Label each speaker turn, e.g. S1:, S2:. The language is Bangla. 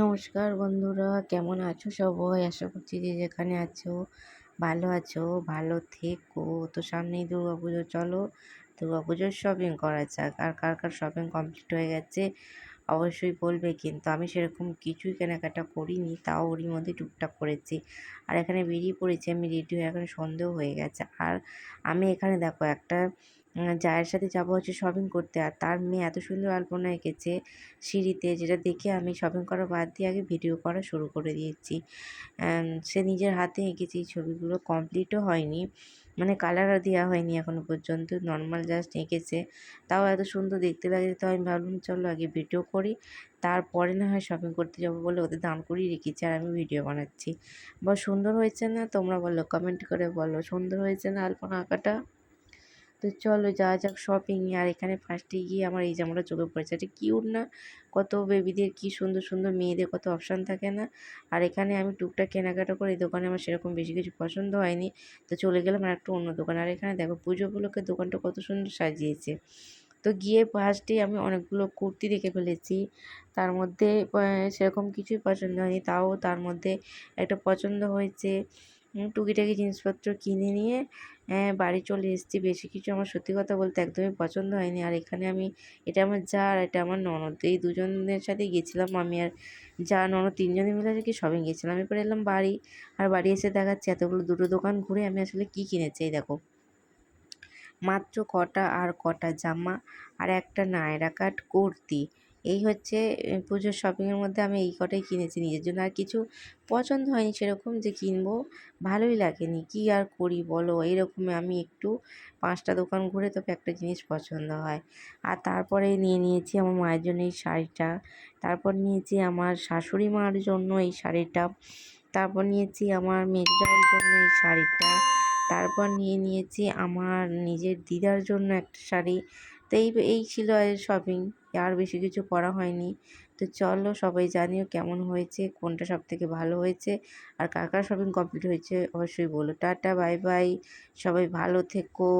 S1: নমস্কার বন্ধুরা, কেমন আছো সবাই? আশা করছি যে যেখানে আছো ভালো আছো, ভালো থেকো। তো সামনেই দুর্গাপুজো, চলো দুর্গাপুজোর শপিং করা যাক। আর কার কার শপিং কমপ্লিট হয়ে গেছে অবশ্যই বলবে, কিন্তু আমি সেরকম কিছুই কেনাকাটা করিনি, তাও ওরই মধ্যে টুকটাক করেছি। আর এখানে বেরিয়ে পড়েছি, আমি রেডি হয়ে এখন সন্ধেও হয়ে গেছে। আর আমি এখানে দেখো একটা জায়ের সাথে যাবো হচ্ছে শপিং করতে, আর তার মেয়ে এত সুন্দর আলপনা এঁকেছে সিঁড়িতে, যেটা দেখে আমি শপিং করা বাদ দিয়ে আগে ভিডিও করা শুরু করে দিয়েছি। সে নিজের হাতে এঁকেছে, এই ছবিগুলো কমপ্লিটও হয়নি, মানে কালারও দেওয়া হয়নি এখনও পর্যন্ত, নর্মাল জাস্ট এঁকেছে। তাও এত সুন্দর দেখতে লাগে, তো আমি ভাবলাম চলো আগে ভিডিও করি, তারপরে না হয় শপিং করতে যাবো বলে ওদের দান করিয়ে রেখেছি, আর আমি ভিডিও বানাচ্ছি। বা সুন্দর হয়েছে না? তোমরা বলো, কমেন্ট করে বলো সুন্দর হয়েছে না আলপনা আঁকাটা? তো চলো যাওয়া যাক শপিংয়ে। আর এখানে ফার্স্টে গিয়ে আমার এই জামাটা চোখে পড়েছে, এটা কিউট না? কত বেবিদের কি সুন্দর সুন্দর, মেয়েদের কত অপশান থাকে না? আর এখানে আমি টুকটাক কেনাকাটা করে, এই দোকানে আমার সেরকম বেশি কিছু পছন্দ হয়নি, তো চলে গেলাম আর একটা অন্য দোকানে। আর এখানে দেখো পুজো উপলক্ষে দোকানটা কত সুন্দর সাজিয়েছে। তো গিয়ে ফার্স্টেই আমি অনেকগুলো কুর্তি দেখে ফেলেছি, তার মধ্যে সেরকম কিছুই পছন্দ হয়নি, তাও তার মধ্যে একটা পছন্দ হয়েছে। টুকিটাকি জিনিসপত্র কিনে নিয়ে বাড়ি চলে এসেছি। বেশি কিছু আমার সত্যি কথা বলতে একদমই পছন্দ হয়নি। আর এখানে আমি, এটা আমার যা আর এটা আমার ননদ, এই দুজনের সাথেই গেছিলাম। আমি আর যা, ননদ, তিনজনে মিলে আর কি শপিং গেছিলাম। এরপর এলাম বাড়ি, আর বাড়ি এসে দেখাচ্ছি এতগুলো, দুটো দোকান ঘুরে আমি আসলে কী কিনেছি। এই দেখো, মাত্র কটা আর কটা জামা আর একটা নায়রা কাট কুর্তি, এই হচ্ছে পুজোর শপিংয়ের মধ্যে আমি এই কটাই কিনেছি নিজের জন্য। আর কিছু পছন্দ হয়নি সেরকম যে কিনবো, ভালোই লাগেনি, কী আর করি বলো। এইরকমই আমি একটু 5টা দোকান ঘুরে তবে একটা জিনিস পছন্দ হয়। আর তারপরে নিয়ে নিয়েছি আমার মায়ের জন্য এই শাড়িটা, তারপর নিয়েছি আমার শাশুড়ি মার জন্য এই শাড়িটা, তারপর নিয়েছি আমার মেজদার জন্য এই শাড়িটা, তারপর নিয়েছি আমার নিজের দিদার জন্য একটা শাড়ি। তো এই ছিল শপিং, আর বেশি কিছু করা হয়নি। তো চলো সবাই জানিও কেমন হয়েছে, কোনটা সবথেকে ভালো হয়েছে, আর কার কার শপিং কমপ্লিট হয়েছে অবশ্যই বলো। টাটা, বাই বাই, সবাই ভালো থেকো।